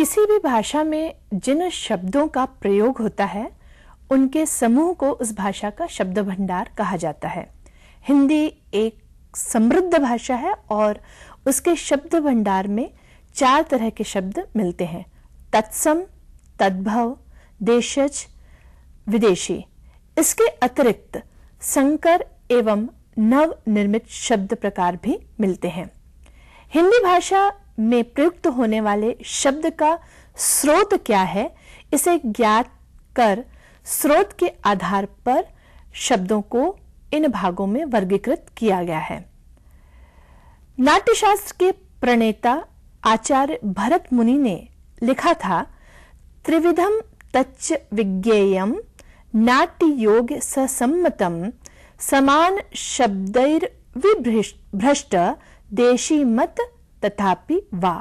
किसी भी भाषा में जिन शब्दों का प्रयोग होता है उनके समूह को उस भाषा का शब्द भंडार कहा जाता है। हिंदी एक समृद्ध भाषा है और उसके शब्द भंडार में 4 तरह के शब्द मिलते हैं: तत्सम, तद्भव, देशज, विदेशी। इसके अतिरिक्त संकर एवं नव निर्मित शब्द प्रकार भी मिलते हैं। हिंदी भाषा में प्रयुक्त होने वाले शब्द का स्रोत क्या है, इसे ज्ञात कर स्रोत के आधार पर शब्दों को इन भागों में वर्गीकृत किया गया है। नाट्यशास्त्र के प्रणेता आचार्य भरत मुनि ने लिखा था, त्रिविधम तच्च विज्ञेयम नाट्य योग ससम्मतम समान शब्दैर विभ्रष्ट देशी मत तथापि वा।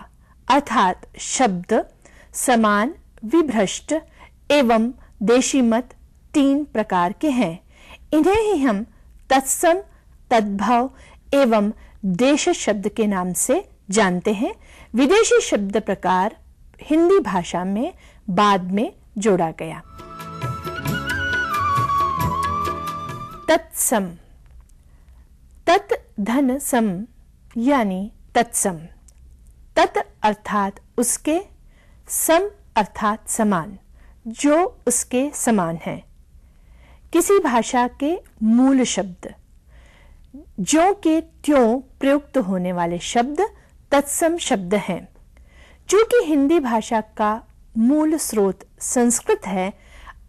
अर्थात शब्द समान, विभ्रष्ट एवं देशी मत 3 प्रकार के हैं। इन्हें ही हम तत्सम, तद्भव एवं देश शब्द के नाम से जानते हैं। विदेशी शब्द प्रकार हिंदी भाषा में बाद में जोड़ा गया। तत्सम, तत् धन सम यानी तत्सम। तत् अर्थात उसके, सम अर्थात समान, जो उसके समान है। किसी भाषा के मूल शब्द ज्यों के त्यों प्रयुक्त होने वाले शब्द तत्सम शब्द हैं। चूंकि हिंदी भाषा का मूल स्रोत संस्कृत है,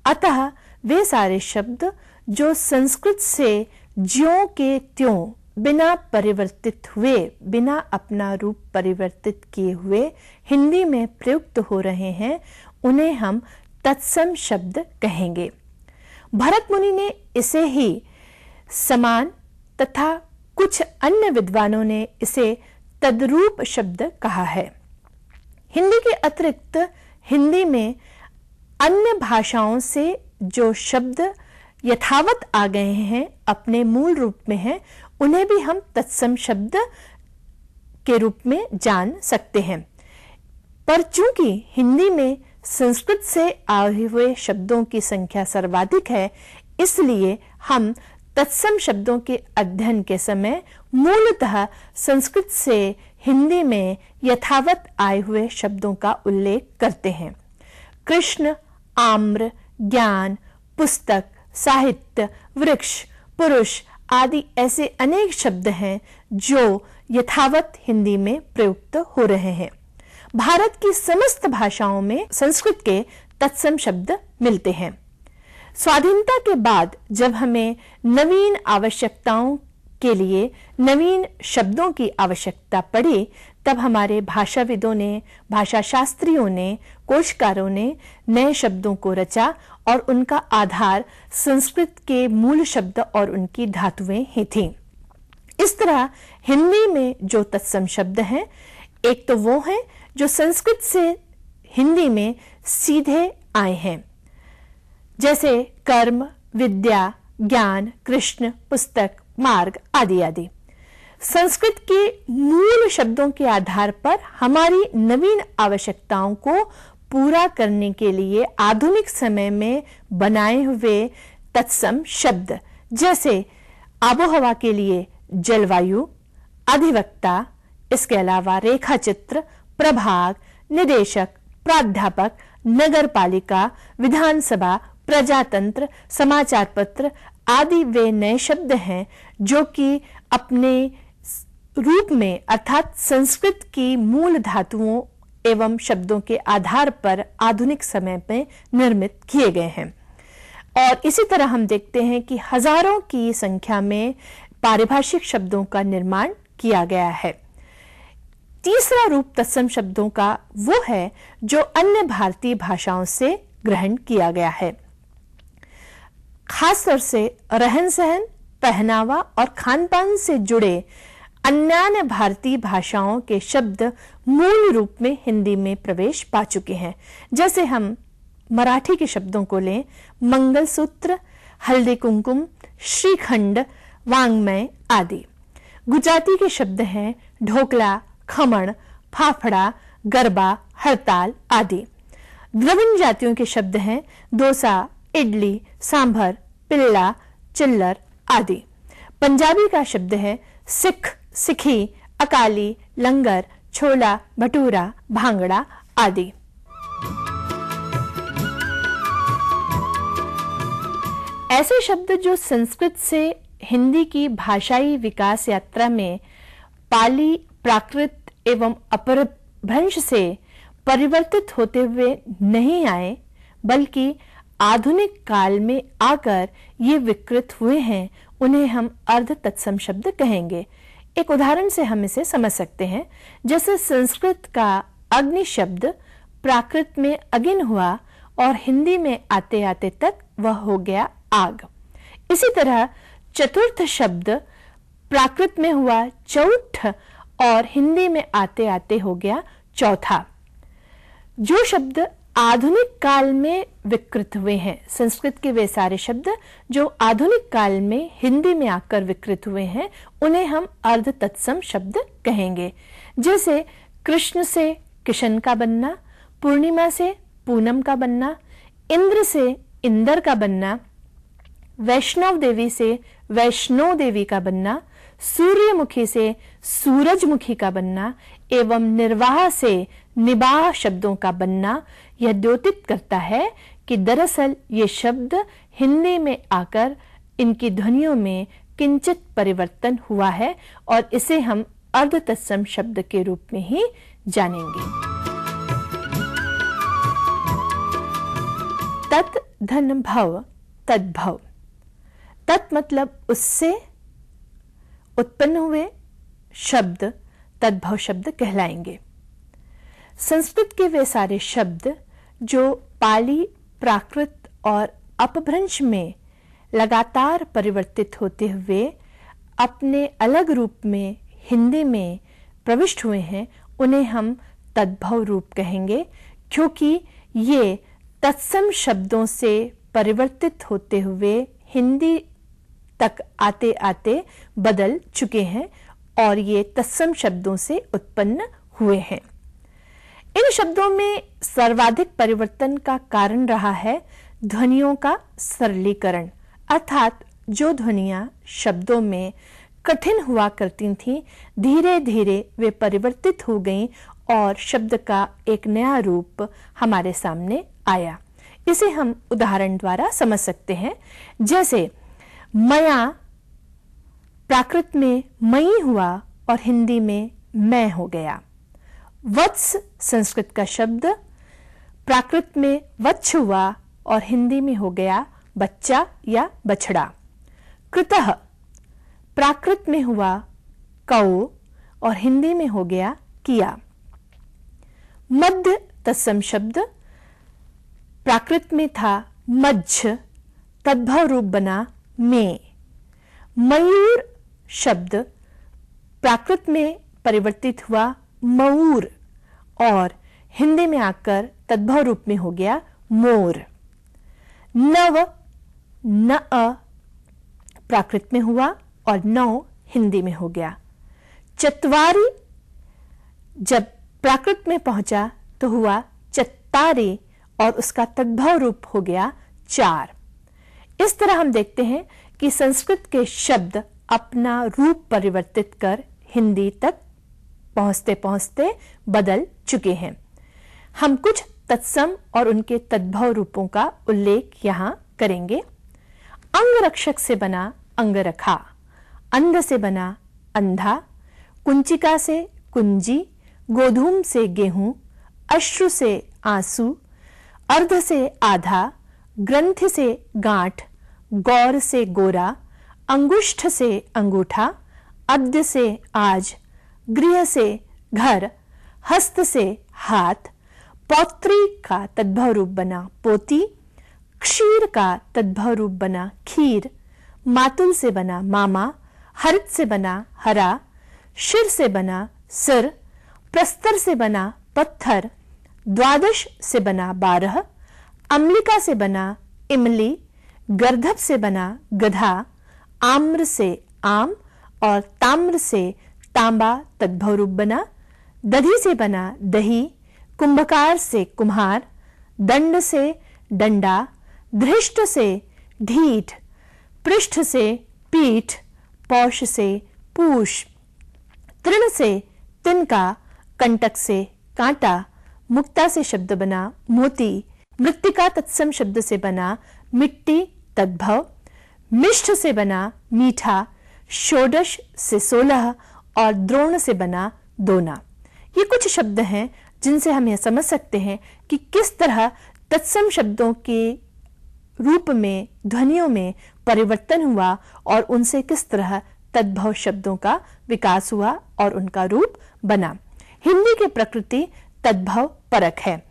अतः वे सारे शब्द जो संस्कृत से ज्यों के त्यों बिना परिवर्तित हुए, बिना अपना रूप परिवर्तित किए हुए हिंदी में प्रयुक्त हो रहे हैं, उन्हें हम तत्सम शब्द कहेंगे। भरत मुनि ने इसे ही समान तथा कुछ अन्य विद्वानों ने इसे तद्रूप शब्द कहा है। हिंदी के अतिरिक्त हिंदी में अन्य भाषाओं से जो शब्द यथावत आ गए हैं, अपने मूल रूप में हैं, उन्हें भी हम तत्सम शब्द के रूप में जान सकते हैं। पर चूंकि हिंदी में संस्कृत से आए हुए शब्दों की संख्या सर्वाधिक है, इसलिए हम तत्सम शब्दों के अध्ययन के समय मूलतः संस्कृत से हिंदी में यथावत आए हुए शब्दों का उल्लेख करते हैं। कृष्ण, आम्र, ज्ञान, पुस्तक, साहित्य, वृक्ष, पुरुष आदि ऐसे अनेक शब्द हैं जो यथावत हिंदी में प्रयुक्त हो रहे हैं। भारत की समस्त भाषाओं में संस्कृत के तत्सम शब्द मिलते हैं। स्वाधीनता के बाद जब हमें नवीन आवश्यकताओं के लिए नवीन शब्दों की आवश्यकता पड़ी, तब हमारे भाषाविदों ने, भाषा शास्त्रियों ने, कोशकारों ने नए शब्दों को रचा और उनका आधार संस्कृत के मूल शब्द और उनकी धातुएं ही थीं। इस तरह हिंदी में जो तत्सम शब्द हैं, एक तो वो हैं जो संस्कृत से हिंदी में सीधे आए हैं, जैसे कर्म, विद्या, ज्ञान, कृष्ण, पुस्तक, मार्ग आदि आदि। संस्कृत के मूल शब्दों के आधार पर हमारी नवीन आवश्यकताओं को पूरा करने के लिए आधुनिक समय में बनाए हुए तत्सम शब्द, जैसे आबोहवा के लिए जलवायु, अधिवक्ता, इसके अलावा रेखा चित्र, प्रभाग, निदेशक, प्राध्यापक, नगरपालिका, विधानसभा, प्रजातंत्र, समाचार पत्र आदि वे नए शब्द हैं जो कि अपने रूप में अर्थात संस्कृत की मूल धातुओं एवं शब्दों के आधार पर आधुनिक समय में निर्मित किए गए हैं। और इसी तरह हम देखते हैं कि हजारों की संख्या में पारिभाषिक शब्दों का निर्माण किया गया है। तीसरा रूप तत्सम शब्दों का वो है जो अन्य भारतीय भाषाओं से ग्रहण किया गया है। खासतौर से रहन सहन, पहनावा और खानपान से जुड़े अन्य भारतीय भाषाओं के शब्द मूल रूप में हिंदी में प्रवेश पा चुके हैं। जैसे हम मराठी के शब्दों को लें, मंगलसूत्र, हल्दी कुमकुम, श्रीखंड, वांग्मय आदि। गुजराती के शब्द हैं ढोकला, खमण, फाफड़ा, गरबा, हड़ताल आदि। द्रविड़ जातियों के शब्द हैं डोसा, इडली, सांभर, पिल्ला, चिल्लर आदि। पंजाबी का शब्द है सिख, सिखी, अकाली, लंगर, छोला, भटूरा, भांगड़ा आदि। ऐसे शब्द जो संस्कृत से हिंदी की भाषाई विकास यात्रा में पाली, प्राकृत एवं अपभ्रंश से परिवर्तित होते हुए नहीं आए, बल्कि आधुनिक काल में आकर ये विकृत हुए हैं, उन्हें हम अर्ध तत्सम शब्द कहेंगे। एक उदाहरण से हम इसे समझ सकते हैं। जैसे संस्कृत का अग्नि शब्द प्राकृत में अगिन हुआ और हिंदी में आते आते तक वह हो गया आग। इसी तरह चतुर्थ शब्द प्राकृत में हुआ चौठ और हिंदी में आते आते हो गया चौथा। जो शब्द आधुनिक काल में विकृत हुए हैं, संस्कृत के वे सारे शब्द जो आधुनिक काल में हिंदी में आकर विकृत हुए हैं, उन्हें हम अर्ध तत्सम शब्द कहेंगे। जैसे कृष्ण से किशन का बनना, पूर्णिमा से पूनम का बनना, इंद्र से इंदर का बनना, वैष्णव देवी से वैष्णो देवी का बनना, सूर्यमुखी से सूरजमुखी का बनना एवं निर्वाह से निबाह शब्दों का बनना यह द्योतित करता है कि दरअसल ये शब्द हिंदी में आकर इनकी ध्वनियों में किंचित परिवर्तन हुआ है और इसे हम अर्ध तत्सम शब्द के रूप में ही जानेंगे। तत् धन भव, तद्भव। तत् मतलब उससे उत्पन्न हुए शब्द तद्भव शब्द कहलाएंगे। संस्कृत के वे सारे शब्द जो पाली, प्राकृत और अपभ्रंश में लगातार परिवर्तित होते हुए अपने अलग रूप में हिंदी में प्रविष्ट हुए हैं, उन्हें हम तद्भव रूप कहेंगे, क्योंकि ये तत्सम शब्दों से परिवर्तित होते हुए हिंदी तक आते आते बदल चुके हैं और ये तत्सम शब्दों से उत्पन्न हुए हैं। इन शब्दों में सर्वाधिक परिवर्तन का कारण रहा है ध्वनियों का सरलीकरण, अर्थात जो ध्वनियां शब्दों में कठिन हुआ करती थीं, धीरे धीरे वे परिवर्तित हो गईं और शब्द का एक नया रूप हमारे सामने आया। इसे हम उदाहरण द्वारा समझ सकते हैं। जैसे मया प्राकृत में मई हुआ और हिंदी में मैं हो गया। वत्स संस्कृत का शब्द प्राकृत में वत्स हुआ और हिंदी में हो गया बच्चा या बछड़ा। कृतः प्राकृत में हुआ कौ और हिंदी में हो गया किया। मध्य तत्सम शब्द प्राकृत में था मज्झ, तद्भव रूप बना में। मयूर शब्द प्राकृत में परिवर्तित हुआ मऊर और हिंदी में आकर तद्भव रूप में हो गया मोर। नव न प्राकृत में हुआ और नौ हिंदी में हो गया। चत्वारी जब प्राकृत में पहुंचा तो हुआ चत्तारी और उसका तद्भव रूप हो गया चार। इस तरह हम देखते हैं कि संस्कृत के शब्द अपना रूप परिवर्तित कर हिंदी तक पहुंचते पहुंचते बदल चुके हैं। हम कुछ तत्सम और उनके तद्भव रूपों का उल्लेख यहां करेंगे। अंगरक्षक से बना अंगरखा, अंध से बना अंधा, कुंचिका से कुंजी, गोधूम से गेहूं, अश्रु से आंसू, अर्ध से आधा, ग्रंथ से गांठ, गौर से गोरा, अंगुष्ठ से अंगूठा, अद्य से आज, गृह से घर, हस्त से हाथ, पौत्री का तद्भव रूप बना पोती, क्षीर का तद्भव रूप बना खीर, मातुल से बना मामा, हरित से बना हरा, शिर से बना सिर, प्रस्तर से बना पत्थर, द्वादश से बना 12, अम्लिका से बना इमली, गर्धब से बना गधा, आम्र से आम और ताम्र से तांबा तद्भव रूप बना दधी से बना दही, कुंभकार से कुम्हार, दंड से डंडा, धृष्ट से ढीठ, पृष्ठ से पीठ, पौष से पूष, तृण से तिनका, कंटक से कांटा, मुक्ता से शब्द बना मोती, मृत्तिका तत्सम शब्द से बना मिट्टी तद्भव, मिष्ठ से बना मीठा, षोडश से 16 और द्रोण से बना दोना। ये कुछ शब्द हैं जिनसे हम यह समझ सकते हैं कि किस तरह तत्सम शब्दों के रूप में, ध्वनियों में परिवर्तन हुआ और उनसे किस तरह तद्भव शब्दों का विकास हुआ और उनका रूप बना। हिंदी की प्रकृति तद्भव परक है।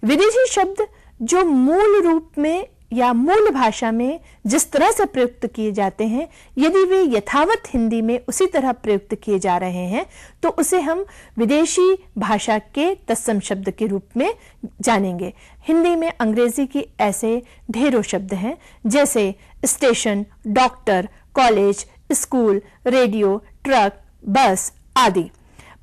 विदेशी शब्द जो मूल रूप में या मूल भाषा में जिस तरह से प्रयुक्त किए जाते हैं, यदि वे यथावत हिंदी में उसी तरह प्रयुक्त किए जा रहे हैं तो उसे हम विदेशी भाषा के तत्सम शब्द के रूप में जानेंगे। हिंदी में अंग्रेजी के ऐसे ढेरों शब्द हैं, जैसे station, doctor, college, school, radio, truck, बस आदि।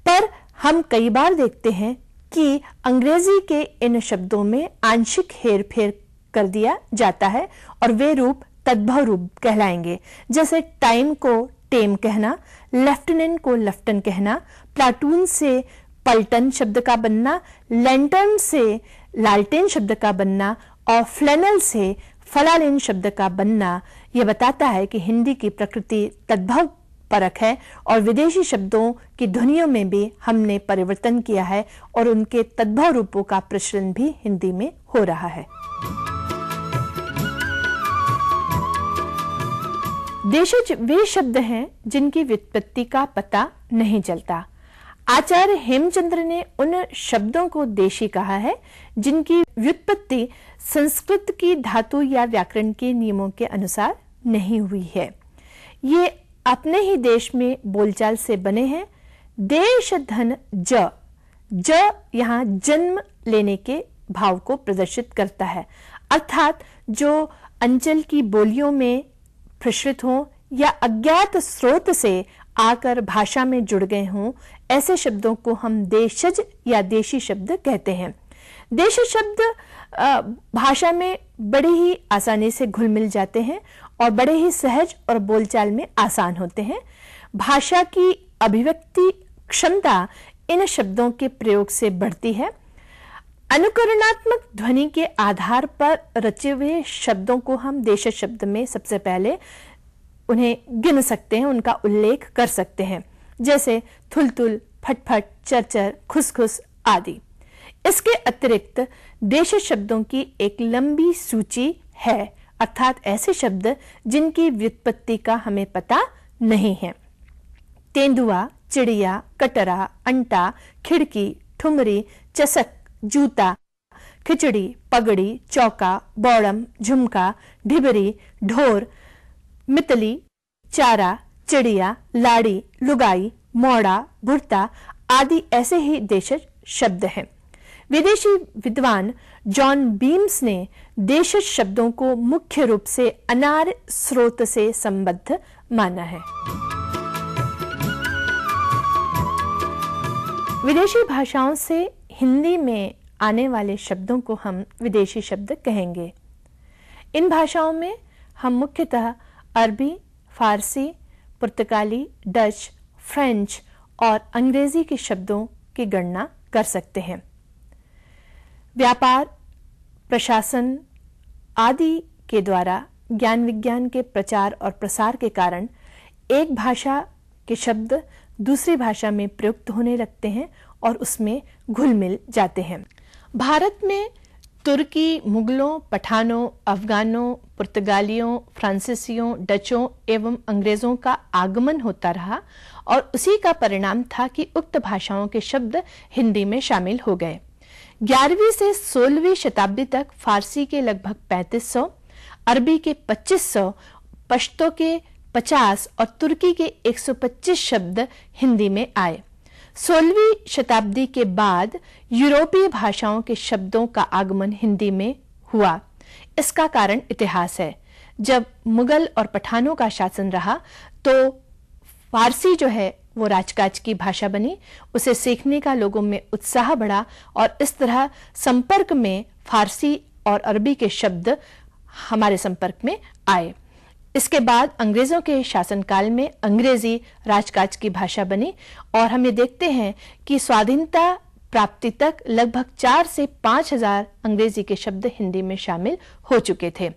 पर हम कई बार देखते हैं कि अंग्रेजी के इन शब्दों में आंशिक हेरफेर कर दिया जाता है और वे रूप तद्भव रूप कहलाएंगे। जैसे टाइम को टेम कहना, लेफ्टिनेंट को लेफ्टन कहना, प्लाटून से पलटन शब्द का बनना, लैंटर्न से लालटेन शब्द का बनना और फ्लैनल से फलालेन शब्द का बनना। यह बताता है कि हिंदी की प्रकृति तद्भव परक है और विदेशी शब्दों की ध्वनियों में भी हमने परिवर्तन किया है और उनके तद्भव रूपों का प्रचलन भी हिंदी में हो रहा है। देशज वे शब्द हैं जिनकी व्युत्पत्ति का पता नहीं चलता। आचार्य हेमचंद्र ने उन शब्दों को देशी कहा है जिनकी व्युत्पत्ति संस्कृत की धातु या व्याकरण के नियमों के अनुसार नहीं हुई है। ये अपने ही देश में बोलचाल से बने हैं। देश धन ज, यहाँ जन्म लेने के भाव को प्रदर्शित करता है, अर्थात जो अंचल की बोलियों में प्रसृत हों या अज्ञात स्रोत से आकर भाषा में जुड़ गए हों, ऐसे शब्दों को हम देशज या देशी शब्द कहते हैं। देशज शब्द भाषा में बड़ी ही आसानी से घुल मिल जाते हैं और बड़े ही सहज और बोलचाल में आसान होते हैं। भाषा की अभिव्यक्ति क्षमता इन शब्दों के प्रयोग से बढ़ती है। अनुकरणात्मक ध्वनि के आधार पर रचे हुए शब्दों को हम देशज शब्द में सबसे पहले उन्हें गिन सकते हैं, उनका उल्लेख कर सकते हैं, जैसे थुलथुल, फटफट, चरचर, खुसखुस आदि। इसके अतिरिक्त देशज शब्दों की एक लंबी सूची है, अर्थात ऐसे शब्द जिनकी व्युत्पत्ति का हमें पता नहीं है। तेंदुआ, चिड़िया, कटरा, अंटा, खिड़की, ठुमरी, चसक, जूता, खिचड़ी, पगड़ी, चौका, बौड़म, झुमका, ढिबरी, ढोर, मितली, चारा, चिड़िया, लाड़ी, लुगाई, मोड़ा, भुरता आदि ऐसे ही देशज शब्द हैं। विदेशी विद्वान जॉन बीम्स ने देशज शब्दों को मुख्य रूप से अनार्य स्रोत से संबद्ध माना है। विदेशी भाषाओं से हिंदी में आने वाले शब्दों को हम विदेशी शब्द कहेंगे। इन भाषाओं में हम मुख्यतः अरबी, फारसी, पुर्तगाली, डच, फ्रेंच और अंग्रेजी के शब्दों की गणना कर सकते हैं। व्यापार, प्रशासन आदि के द्वारा ज्ञान विज्ञान के प्रचार और प्रसार के कारण एक भाषा के शब्द दूसरी भाषा में प्रयुक्त होने लगते हैं और उसमें घुल मिल जाते हैं। भारत में तुर्की, मुगलों, पठानों, अफगानों, पुर्तगालियों, फ्रांसीसियों, डचों एवं अंग्रेजों का आगमन होता रहा और उसी का परिणाम था कि उक्त भाषाओं के शब्द हिंदी में शामिल हो गए। 11वीं से 16वीं शताब्दी तक फारसी के लगभग 3500, अरबी के 2500, पश्तो के 50 और तुर्की के 125 शब्द हिंदी में आए। 16वीं शताब्दी के बाद यूरोपीय भाषाओं के शब्दों का आगमन हिंदी में हुआ। इसका कारण इतिहास है। जब मुगल और पठानों का शासन रहा तो फारसी जो है वो राजकाज की भाषा बनी, उसे सीखने का लोगों में उत्साह बढ़ा और इस तरह संपर्क में फारसी और अरबी के शब्द हमारे संपर्क में आए। इसके बाद अंग्रेजों के शासनकाल में अंग्रेजी राजकाज की भाषा बनी और हम ये देखते हैं कि स्वाधीनता प्राप्ति तक लगभग 4 से 5 हजार अंग्रेजी के शब्द हिंदी में शामिल हो चुके थे।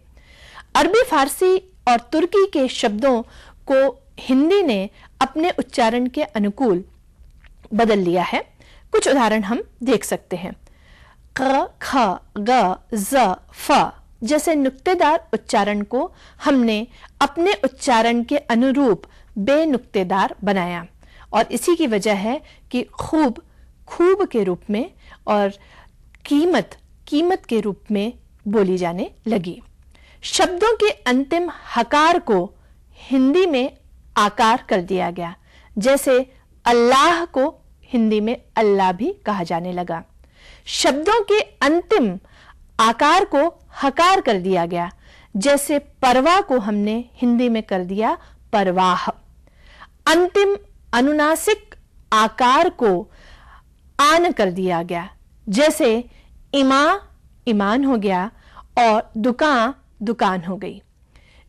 अरबी, फारसी और तुर्की के शब्दों को हिंदी ने अपने उच्चारण के अनुकूल बदल लिया है। कुछ उदाहरण हम देख सकते हैं। क, ख, ग, ज, फ जैसे नुक्तेदार उच्चारण को हमने अपने उच्चारण के अनुरूप बेनुक्तेदार बनाया और इसी की वजह है कि खूब खूब के रूप में और कीमत कीमत के रूप में बोली जाने लगी। शब्दों के अंतिम हकार को हिंदी में आकार कर दिया गया, जैसे अल्लाह को हिंदी में अल्लाह भी कहा जाने लगा। शब्दों के अंतिम आकार को हकार कर दिया गया, जैसे परवाह को हमने हिंदी में कर दिया परवाह। अंतिम अनुनासिक आकार को आन कर दिया गया, जैसे इमा ईमान हो गया और दुकान दुकान हो गई।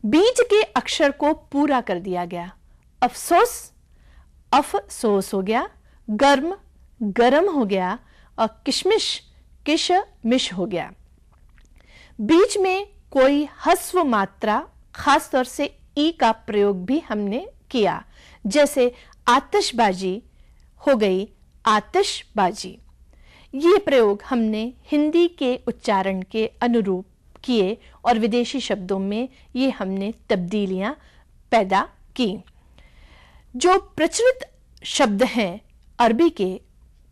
बीच के अक्षर को पूरा कर दिया गया। अफसोस अफसोस हो गया, गर्म गरम हो गया और किशमिश किशमिश हो गया। बीच में कोई ह्रस्व मात्रा, खासतौर से ई का प्रयोग भी हमने किया, जैसे आतिशबाजी हो गई आतिशबाजी। ये प्रयोग हमने हिंदी के उच्चारण के अनुरूप किए और विदेशी शब्दों में ये हमने तब्दीलियां पैदा की। जो प्रचलित शब्द हैं अरबी के,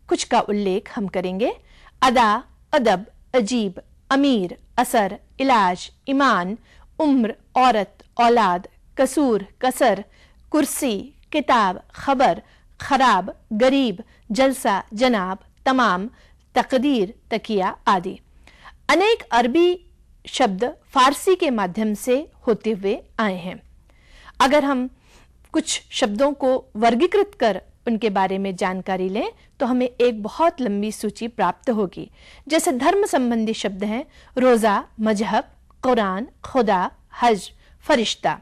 कुछ का उल्लेख हम करेंगे। अदा, अदब, अजीब, अमीर, असर, इलाज, ईमान, उम्र, औरत, औलाद, कसूर, कसर, कुर्सी, किताब, खबर, खराब, गरीब, जलसा, जनाब, तमाम, तकदीर, तकिया आदि। अनेक अरबी शब्द फारसी के माध्यम से होते हुए आए हैं। अगर हम कुछ शब्दों को वर्गीकृत कर उनके बारे में जानकारी लें तो हमें एक बहुत लंबी सूची प्राप्त होगी। जैसे धर्म संबंधी शब्द हैं रोजा, मजहब, कुरान, खुदा, हज, फरिश्ता।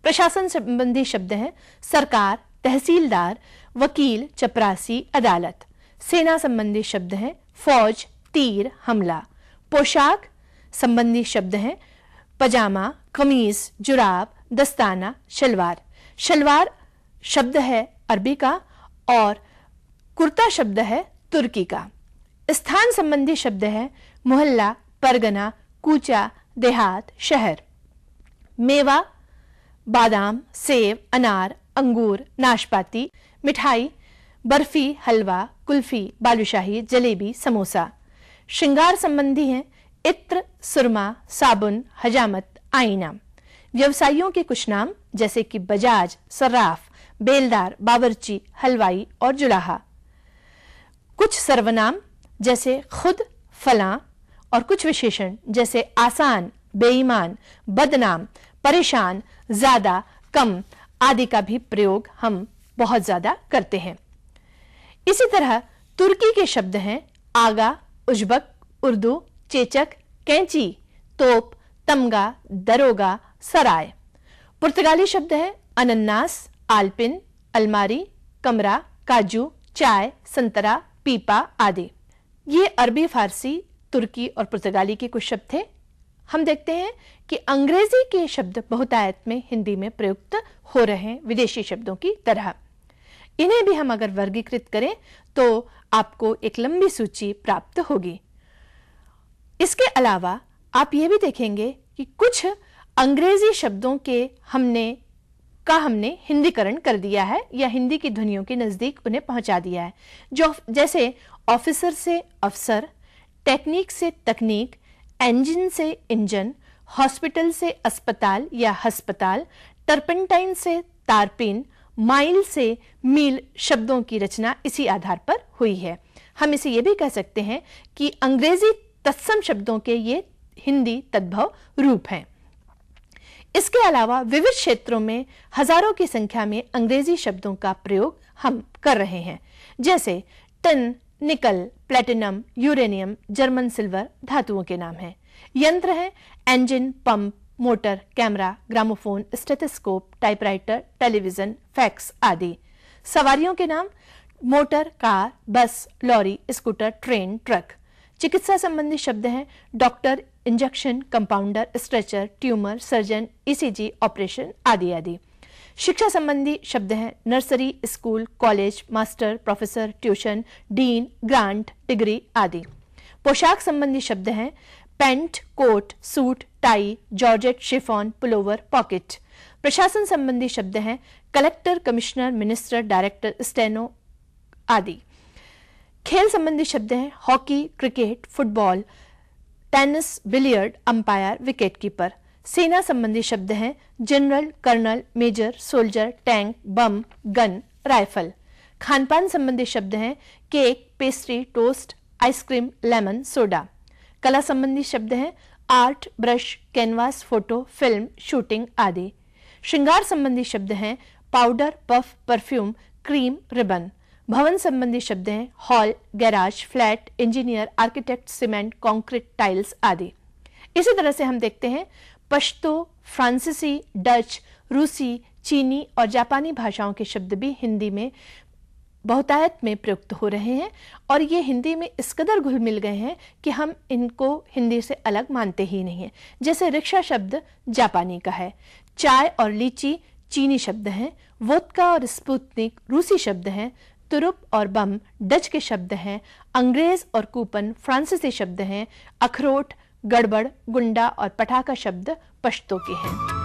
प्रशासन संबंधी शब्द हैं सरकार, तहसीलदार, वकील, चपरासी, अदालत। सेना संबंधी शब्द हैं फौज, तीर, हमला। पोशाक संबंधी शब्द हैं पजामा, कमीज, जुराब, दस्ताना, शलवार। शलवार शब्द है अरबी का और कुर्ता शब्द है तुर्की का। स्थान संबंधी शब्द है मोहल्ला, परगना, कूचा, देहात, शहर। मेवा, बादाम, सेब, अनार, अंगूर, नाशपाती, मिठाई, बर्फी, हलवा, कुल्फी, बालूशाही, जलेबी, समोसा। श्रृंगार संबंधी हैं इत्र, सुरमा, साबुन, हजामत, आईना। व्यवसायियों के कुछ नाम जैसे कि बजाज, सर्राफ, बेलदार, बावर्ची, हलवाई और जुलाहा। कुछ सर्वनाम जैसे खुद, फलां और कुछ विशेषण जैसे आसान, बेईमान, बदनाम, परेशान, ज्यादा, कम आदि का भी प्रयोग हम बहुत ज्यादा करते हैं। इसी तरह तुर्की के शब्द हैं आगा, उज्बक, उर्दू, चेचक, कैंची, तोप, तमगा, दरोगा, सराय। पुर्तगाली शब्द है अनन्नास, आलपिन, अलमारी, कमरा, काजू, चाय, संतरा, पीपा आदि। ये अरबी, फारसी, तुर्की और पुर्तगाली के कुछ शब्द थे। हम देखते हैं कि अंग्रेजी के शब्द बहुतायत में हिंदी में प्रयुक्त हो रहे हैं विदेशी शब्दों की तरह। इन्हें भी हम अगर वर्गीकृत करें तो आपको एक लंबी सूची प्राप्त होगी। इसके अलावा आप ये भी देखेंगे कि कुछ अंग्रेजी शब्दों के हमने हिंदीकरण कर दिया है या हिंदी की ध्वनियों के नजदीक उन्हें पहुंचा दिया है। जो जैसे ऑफिसर से अफसर, टेक्निक से तकनीक, इंजन से इंजन, हॉस्पिटल से अस्पताल या हस्पताल, टर्पेंटाइन से तारपीन, माइल से मील शब्दों की रचना इसी आधार पर हुई है। हम इसे यह भी कह सकते हैं कि अंग्रेजी तत्सम शब्दों के ये हिंदी तद्भव रूप हैं। इसके अलावा विविध क्षेत्रों में हजारों की संख्या में अंग्रेजी शब्दों का प्रयोग हम कर रहे हैं, जैसे टिन, निकल, प्लेटिनम, यूरेनियम, जर्मन सिल्वर धातुओं के नाम हैं। यंत्र हैं engine, pump, motor, camera, gramophone, stethoscope, typewriter, television, fax आदि। सवारियों के नाम motor, car, bus, lorry, scooter, train, truck. चिकित्सा संबंधी शब्द हैं doctor, injection, compounder, stretcher, tumour, surgeon, ECG, operation आदि आदि। शिक्षा संबंधी शब्द हैं nursery, school, college, master, professor, tuition, dean, grant, degree आदि। पोशाक संबंधी शब्द हैं pant, coat, suit, tie, georgette, chiffon, pullover, pocket. प्रशासन संबंधी शब्द हैं collector, commissioner, minister, director, steno आदि। खेल संबंधी शब्द हैं hockey, cricket, football, tennis, billiard, umpire, wicket keeper. सेना संबंधी शब्द हैं general, colonel, major, soldier, tank, bomb, gun, rifle. खान पान संबंधी शब्द हैं cake, pastry, toast, ice cream, lemon, soda. कला संबंधी शब्द हैं art, brush, canvas, photo, film, shooting आदि। श्रृंगार संबंधी शब्द हैं powder, puff, perfume, cream, ribbon. भवन संबंधी शब्द हैं hall, garage, flat, engineer, architect, cement, concrete, tiles आदि। इसी तरह से हम देखते हैं पश्तो, फ्रांसीसी, डच, रूसी, चीनी और जापानी भाषाओं के शब्द भी हिंदी में बहुतायत में प्रयुक्त हो रहे हैं और ये हिंदी में इस कदर घुल मिल गए हैं कि हम इनको हिंदी से अलग मानते ही नहीं हैं। जैसे रिक्शा शब्द जापानी का है, चाय और लीची चीनी शब्द हैं, वोदका और स्पुतनिक रूसी शब्द हैं, तुरुप और बम डच के शब्द हैं, अंग्रेज और कूपन फ्रांसीसी शब्द हैं, अखरोट, गड़बड़, गुंडा और पटाखा शब्द पश्तो के हैं।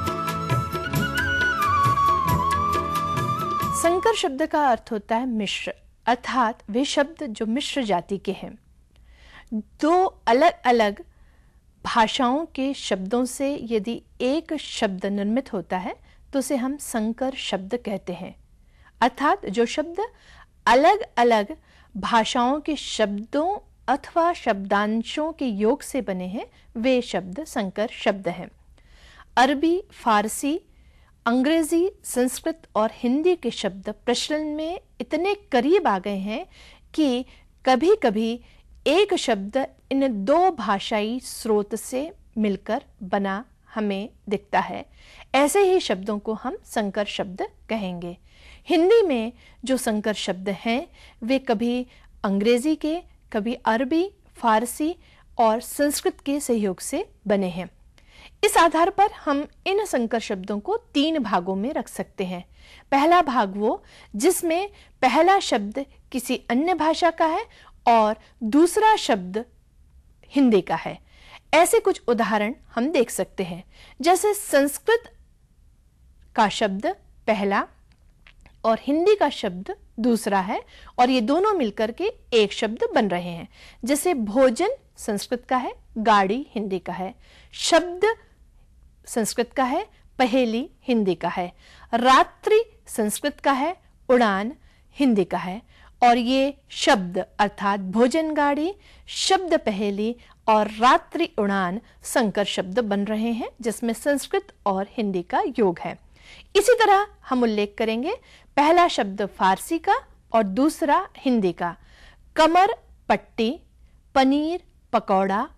संकर शब्द का अर्थ होता है मिश्र, अर्थात वे शब्द जो मिश्र जाति के हैं। दो अलग अलग भाषाओं के शब्दों से यदि एक शब्द निर्मित होता है तो उसे हम संकर शब्द कहते हैं। अर्थात जो शब्द अलग अलग भाषाओं के शब्दों अथवा शब्दांशों के योग से बने हैं वे शब्द संकर शब्द हैं। अरबी, फारसी, अंग्रेजी, संस्कृत और हिंदी के शब्द प्रचलन में इतने करीब आ गए हैं कि कभी कभी एक शब्द इन दो भाषाई स्रोत से मिलकर बना हमें दिखता है। ऐसे ही शब्दों को हम संकर शब्द कहेंगे। हिंदी में जो संकर शब्द हैं वे कभी अंग्रेजी के, कभी अरबी, फारसी और संस्कृत के सहयोग से बने हैं। इस आधार पर हम इन संकर शब्दों को तीन भागों में रख सकते हैं। पहला भाग वो जिसमें पहला शब्द किसी अन्य भाषा का है और दूसरा शब्द हिंदी का है। ऐसे कुछ उदाहरण हम देख सकते हैं, जैसे संस्कृत का शब्द पहला और हिंदी का शब्द दूसरा है और ये दोनों मिलकर के एक शब्द बन रहे हैं। जैसे भोजन संस्कृत का है, गाड़ी हिंदी का है, शब्द संस्कृत का है, पहेली हिंदी का है, रात्रि संस्कृत का है, उड़ान हिंदी का है। और ये शब्द अर्थात भोजन गाड़ी, शब्द पहेली और रात्रि उड़ान संकर शब्द बन रहे हैं जिसमें संस्कृत और हिंदी का योग है। इसी तरह हम उल्लेख करेंगे पहला शब्द फारसी का और दूसरा हिंदी का। कमर पट्टी, पनीर पकौड़ा,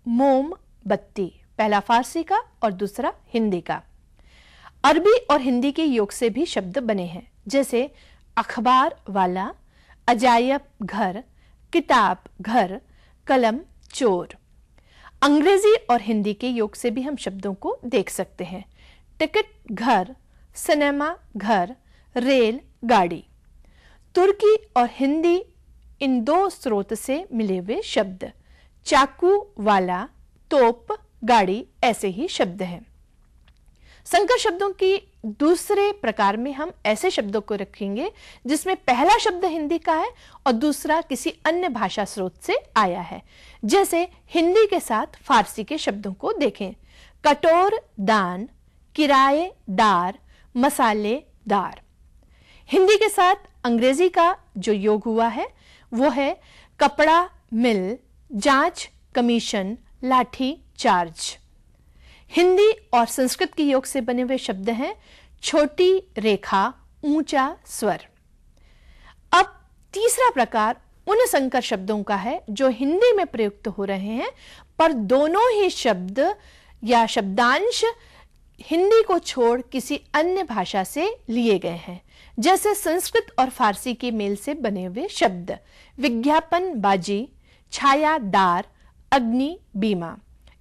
मोम बत्ती, पहला फारसी का और दूसरा हिंदी का। अरबी और हिंदी के योग से भी शब्द बने हैं, जैसे अखबार वाला, अजायब घर, किताब घर, कलम चोर। अंग्रेजी और हिंदी के योग से भी हम शब्दों को देख सकते हैं, टिकट घर, सिनेमा घर, रेल गाड़ी। तुर्की और हिंदी इन दो स्रोत से मिले हुए शब्द, चाकू वाला, तोप गाड़ी ऐसे ही शब्द हैं। संकर शब्दों की दूसरे प्रकार में हम ऐसे शब्दों को रखेंगे जिसमें पहला शब्द हिंदी का है और दूसरा किसी अन्य भाषा स्रोत से आया है। जैसे हिंदी के साथ फारसी के शब्दों को देखें, कटोर दान, किराएदार, मसालेदार। हिंदी के साथ अंग्रेजी का जो योग हुआ है वो है कपड़ा मिल, जांच कमीशन, लाठी चार्ज। हिंदी और संस्कृत के योग से बने हुए शब्द हैं छोटी रेखा, ऊंचा स्वर। अब तीसरा प्रकार उन संकर शब्दों का है जो हिंदी में प्रयुक्त हो रहे हैं, पर दोनों ही शब्द या शब्दांश हिंदी को छोड़ किसी अन्य भाषा से लिए गए हैं, जैसे संस्कृत और फारसी के मेल से बने हुए शब्द विज्ञापन बाजी, छायादार, अग्नि बीमा।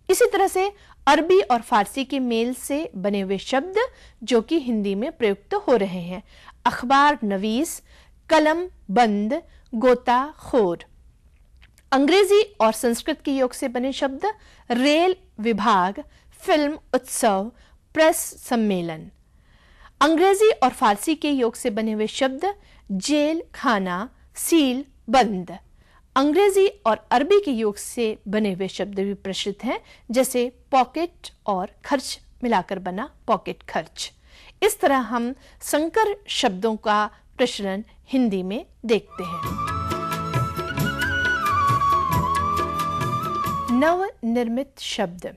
इसी तरह से अरबी और फारसी के मेल से बने हुए शब्द जो कि हिंदी में प्रयुक्त हो रहे हैं अखबार नवीस, कलम बंद, गोताखोर। अंग्रेजी और संस्कृत के योग से बने शब्द रेल विभाग, फिल्म उत्सव, प्रेस सम्मेलन। अंग्रेजी और फारसी के योग से बने हुए शब्द जेल खाना, सील बंद। अंग्रेजी और अरबी के योग से बने हुए शब्द भी प्रचलित हैं, जैसे पॉकेट और खर्च मिलाकर बना पॉकेट खर्च। इस तरह हम संकर शब्दों का प्रचलन हिंदी में देखते हैं। नवनिर्मित शब्द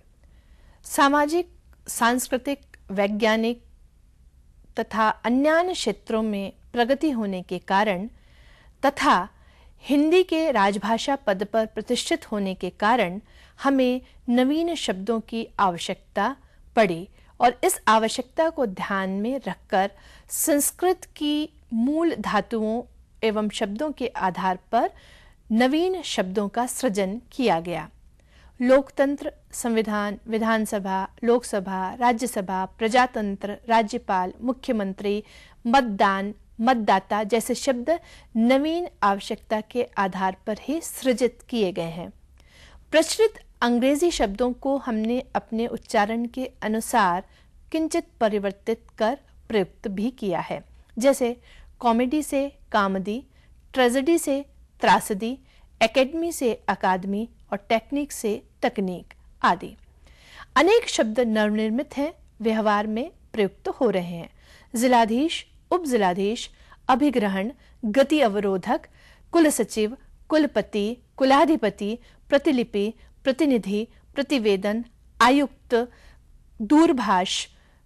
सामाजिक, सांस्कृतिक, वैज्ञानिक तथा अन्य क्षेत्रों में प्रगति होने के कारण तथा हिंदी के राजभाषा पद पर प्रतिष्ठित होने के कारण हमें नवीन शब्दों की आवश्यकता पड़ी और इस आवश्यकता को ध्यान में रखकर संस्कृत की मूल धातुओं एवं शब्दों के आधार पर नवीन शब्दों का सृजन किया गया। लोकतंत्र, संविधान, विधानसभा, लोकसभा, राज्यसभा, प्रजातंत्र, राज्यपाल, मुख्यमंत्री, मतदान, मतदाता जैसे शब्द नवीन आवश्यकता के आधार पर ही सृजित किए गए हैं। प्रचलित अंग्रेजी शब्दों को हमने अपने उच्चारण के अनुसार किंचित परिवर्तित कर प्रयुक्त भी किया है, जैसे कॉमेडी से कामदी, ट्रेजेडी से त्रासदी, एकेडमी से अकादमी और टेक्निक से तकनीक आदि। अनेक शब्द नवनिर्मित हैं, व्यवहार में प्रयुक्त हो रहे हैं। जिलाधीश, उपजिलाधीश, अभिग्रहण, गति अवरोधक, कुल सचिव, कुलपति, कुलाधिपति, प्रतिलिपि, प्रतिनिधि, प्रतिवेदन, आयुक्त, दूरभाष,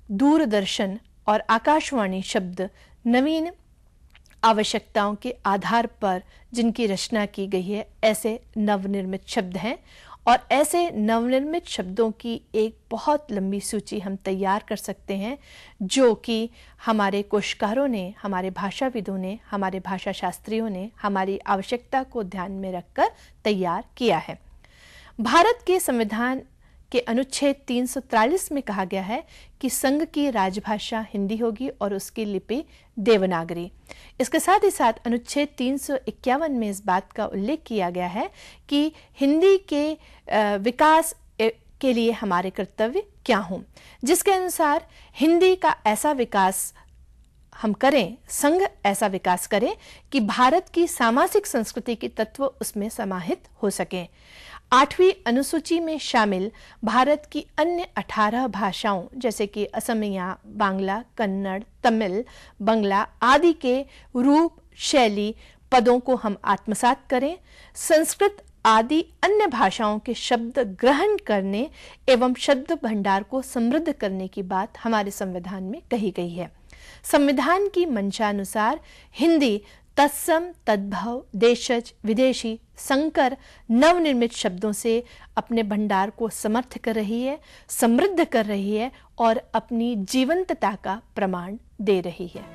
दूरदर्शन और आकाशवाणी शब्द नवीन आवश्यकताओं के आधार पर जिनकी रचना की गई है, ऐसे नवनिर्मित शब्द हैं। और ऐसे नवनिर्मित शब्दों की एक बहुत लंबी सूची हम तैयार कर सकते हैं, जो कि हमारे कोशकारों ने, हमारे भाषाविदों ने, हमारे भाषा शास्त्रियों ने हमारी आवश्यकता को ध्यान में रखकर तैयार किया है। भारत के संविधान के अनुच्छेद 343 में कहा गया है कि संघ की राजभाषा हिंदी होगी और उसकी लिपि देवनागरी। इसके साथ ही साथ अनुच्छेद 351 में इस बात का उल्लेख किया गया है कि हिंदी के विकास के लिए हमारे कर्तव्य क्या हों, जिसके अनुसार हिंदी का ऐसा विकास हम करें, संघ ऐसा विकास करे कि भारत की सामाजिक संस्कृति के तत्व उसमें समाहित हो सकें। 8वीं अनुसूची में शामिल भारत की अन्य 18 भाषाओं जैसे कि असमिया, बांग्ला, कन्नड़, तमिल, बंगला आदि के रूप, शैली, पदों को हम आत्मसात करें। संस्कृत आदि अन्य भाषाओं के शब्द ग्रहण करने एवं शब्द भंडार को समृद्ध करने की बात हमारे संविधान में कही गई है। संविधान की मंशानुसार हिंदी तत्सम, तद्भव, देशज, विदेशी, संकर, नवनिर्मित शब्दों से अपने भंडार को समर्थ कर रही है, समृद्ध कर रही है और अपनी जीवंतता का प्रमाण दे रही है।